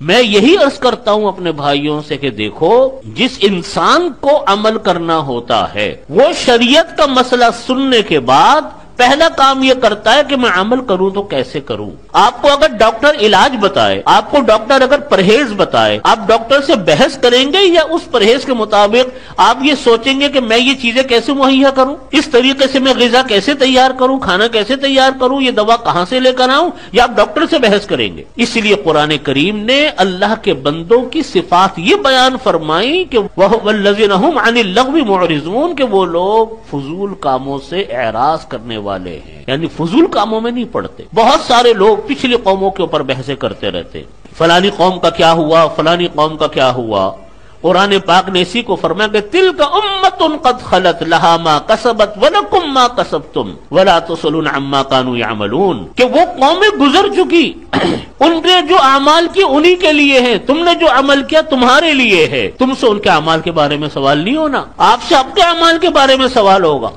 میں یہی عرض کرتا ہوں اپنے بھائیوں سے کہ دیکھو، جس انسان کو عمل کرنا ہوتا ہے وہ شریعت کا مسئلہ سننے کے بعد پہلا کام یہ کرتا ہے کہ میں عمل کروں تو کیسے کروں۔ آپ کو اگر ڈاکٹر علاج بتائے، آپ کو ڈاکٹر اگر پرہیز بتائے، آپ ڈاکٹر سے بحث کریں گے یا اس پرہیز کے مطابق آپ یہ سوچیں گے کہ میں یہ چیزیں کیسے مہیا کروں، اس طریقے سے میں غذا کیسے تیار کروں، کھانا کیسے تیار کروں، یہ دوا کہاں سے لے کر آؤں، یا آپ ڈاکٹر سے بحث کریں گے۔ اس لیے قرآن کریم نے اللہ کے بندوں کی صفات یہ بیان فرمائی کہ وَالَّذِينَ هُمْ عَنِ اللَّغْوِ مُعْرِضُونَ، کہ وہ لوگ فضول کاموں سے اعراض کرنے والے ہیں، یعنی فضول کاموں میں نہیں پڑتے۔ بہت سارے لوگ پچھلی قوموں کے اوپر بحثیں کرتے رہتے، فلانی قوم کا کیا ہوا، فلانی قوم کا کیا ہوا۔ قرآن پاک نے اسی کو فرمایا کہ تِلْكَ أُمَّةٌ قَدْ خَلَتْ لَهَا مَا كَسَبَتْ وَلَكُمْ مَا كَسَبْتُمْ وَلَا تُسْأَلُونَ عَمَّا كَانُوا يَعْمَلُونَ، کہ وہ قومیں گزر چکی، ان نے جو اعمال کی انہی کے لیے ہیں، تم نے جو عمل کیا تمہارے لیے ہے، تم سے ان کے اعمال کے بارے میں سوال نہیں ہونا، آپ سے اپنے اعمال کے بارے میں سوال ہوگا۔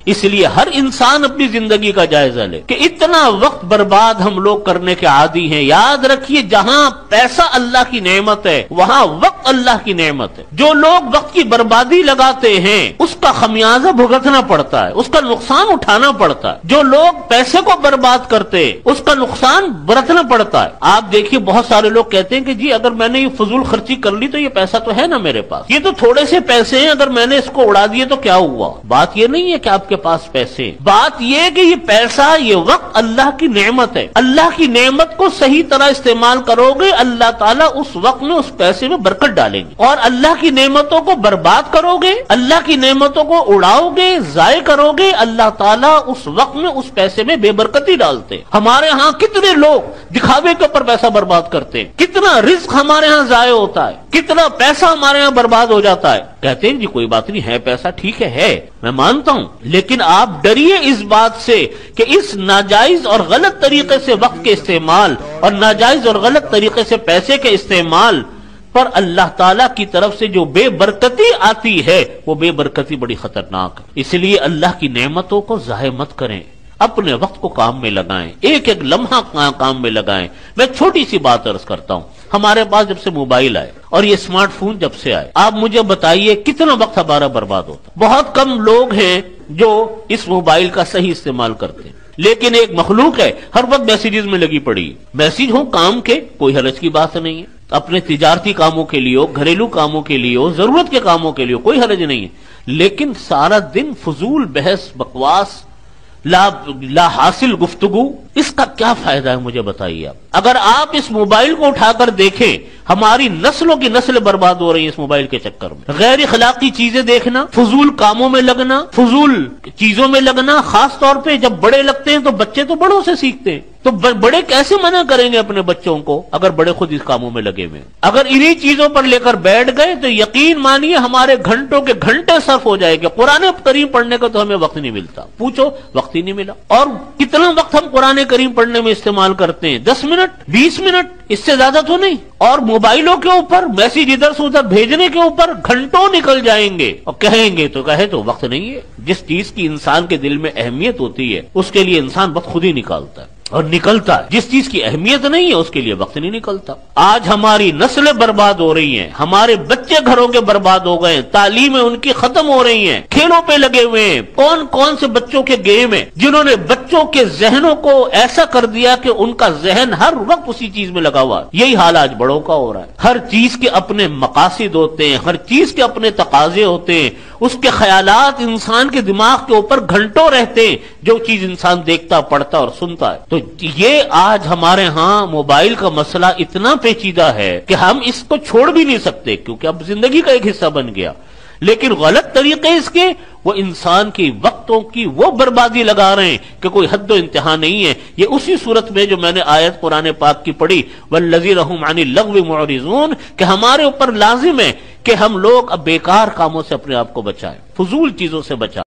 اس لیے ہر انسان اپنی زندگی کا جائزہ لے کہ اتنا وقت برباد ہم لوگ کرنے کے عادی ہیں۔ یاد رکھیے، جہاں پیسہ اللہ کی نعمت ہے وہاں وقت اللہ کی نعمت ہے۔ جو لوگ وقت کی بربادی لگاتے ہیں اس کا خمیازہ بھگتنا پڑتا ہے، اس کا نقصان اٹھانا پڑتا ہے۔ جو لوگ پیسے کو برباد کرتے اس کا نقصان برتنا پڑتا ہے۔ آپ دیکھیے، بہت سارے لوگ کہتے ہیں کہ جی اگر میں نے یہ فضول خرچی کر لی تو یہ پیسہ تو ہے نا میرے پاس، یہ تو تھوڑے سے پیسے ہیں، اگر میں نے اس کو اڑا دیے تو کیا ہوا۔ بات یہ نہیں ہے کہ آپ کے پاس پیسے، بات یہ کہ یہ پیسہ، یہ وقت اللہ کی نعمت ہے۔ اللہ کی نعمت کو صحیح طرح استعمال کرو گے، اللہ تعالیٰ اس وقت میں اس پیسے میں برکت ڈالیں گے، اور اللہ کی نعمتوں کو برباد کرو گے، اللہ کی نعمتوں کو اڑاؤ گے، ضائع کرو گے، اللہ تعالیٰ اس وقت میں اس پیسے میں بے برکتی ڈالتے۔ ہمارے ہاں کتنے لوگ دکھاوے کے اوپر پیسہ برباد کرتے ہیں، کتنا رزق ہمارے ہاں ضائع ہوتا ہے، کتنا پیسہ ہمارے ہاں برباد ہو جاتا ہے۔ کہتے ہیں جی کوئی بات نہیں ہے، پیسہ ٹھیک ہے میں مانتا ہوں، لیکن آپ ڈریے اس بات سے کہ اس ناجائز اور غلط طریقے سے وقت کے استعمال اور ناجائز اور غلط طریقے سے پیسے کے استعمال پر اللہ تعالیٰ کی طرف سے جو بے برکتی آتی ہے وہ بے برکتی بڑی خطرناک ہے۔ اس لیے اللہ کی نعمتوں کو ضائع مت کریں، اپنے وقت کو کام میں لگائیں، ایک ایک لمحہ کام میں لگائیں۔ میں چھوٹی سی بات عرض کرتا ہوں، ہمارے پاس جب سے موبائل آئے اور یہ اسمارٹ فون جب سے آئے، آپ مجھے بتائیے کتنا وقت ہمارا برباد ہوتا۔ بہت کم لوگ ہیں جو اس موبائل کا صحیح استعمال کرتے ہیں، لیکن ایک مخلوق ہے ہر وقت میسیجز میں لگی پڑی ہے۔ میسیج ہو کام کے، کوئی حرج کی بات نہیں ہے، اپنے تجارتی کاموں کے لیے ہو، گھریلو کاموں کے لیے ہو، ضرورت کے کاموں کے لیے ہو، کوئی حرج نہیں ہے، لیکن سارا دن فضول بحث بکواس، لا حاصل گفتگو، اس کا کیا فائدہ ہے مجھے بتائیے آپ۔ اگر آپ اس موبائل کو اٹھا کر دیکھیں، ہماری نسلوں کی نسلیں برباد ہو رہی ہیں اس موبائل کے چکر میں۔ غیر اخلاقی چیزیں دیکھنا، فضول کاموں میں لگنا، فضول چیزوں میں لگنا، خاص طور پہ جب بڑے لگتے ہیں تو بچے تو بڑوں سے سیکھتے ہیں، تو بڑے کیسے منع کریں گے اپنے بچوں کو اگر بڑے خود اس کاموں میں لگے ہوئے ہیں۔ اگر انہی چیزوں پر لے کر بیٹھ گئے تو یقین مانیے ہمارے گھنٹوں کے گھنٹے صرف ہو جائے گا۔ قرآن کریم پڑھنے کا تو ہمیں وقت نہیں ملتا، پوچھو وقت ہی نہیں ملا۔ اور کتنا وقت ہم قرآن کریم پڑھنے میں استعمال کرتے ہیں؟ 10 منٹ، 20 منٹ، اس سے زیادہ تو نہیں۔ اور موبائلوں کے اوپر میسج ادھر سے ادھر بھیجنے کے اوپر گھنٹوں نکل جائیں گے، اور کہیں گے تو کہے تو وقت نہیں ہے۔ جس چیز کی انسان کے دل میں اہمیت ہوتی ہے اس کے لیے انسان وقت خود ہی نکالتا ہے اور نکلتا ہے، جس چیز کی اہمیت نہیں ہے اس کے لیے وقت نہیں نکلتا۔ آج ہماری نسلیں برباد ہو رہی ہیں، ہمارے بچے گھروں کے برباد ہو گئے ہیں، تعلیمیں ان کی ختم ہو رہی ہیں، کھیلوں پہ لگے ہوئے ہیں۔ کون کون سے بچوں کے گیم ہیں جنہوں نے بچوں کے ذہنوں کو ایسا کر دیا کہ ان کا ذہن ہر وقت اسی چیز میں لگا ہوا ہے۔ یہی حال آج بڑوں کا ہو رہا ہے۔ ہر چیز کے اپنے مقاصد ہوتے ہیں، ہر چیز کے اپنے تقاضے ہوتے ہیں، اس کے خیالات انسان کے دماغ کے اوپر گھنٹوں رہتے ہیں، جو چیز انسان دیکھتا، پڑھتا اور سنتا ہے۔ تو یہ آج ہمارے ہاں موبائل کا مسئلہ اتنا پیچیدہ ہے کہ ہم اس کو چھوڑ بھی نہیں سکتے، کیونکہ اب زندگی کا ایک حصہ بن گیا۔ لیکن غلط طریقے اس کے وہ انسان کی وقتوں کی وہ بربادی لگا رہے ہیں کہ کوئی حد و انتہا نہیں ہے۔ یہ اسی صورت میں جو میں نے آیت قرآن پاک کی پڑھی وَالَّذِينَ هُمْ عَنِ اللَّغْوِ مُعْرِضُونَ، کہ ہمارے اوپر لازم ہے کہ ہم لوگ اب بیکار کاموں سے اپنے آپ کو بچائیں، فضول چیزوں سے بچائیں۔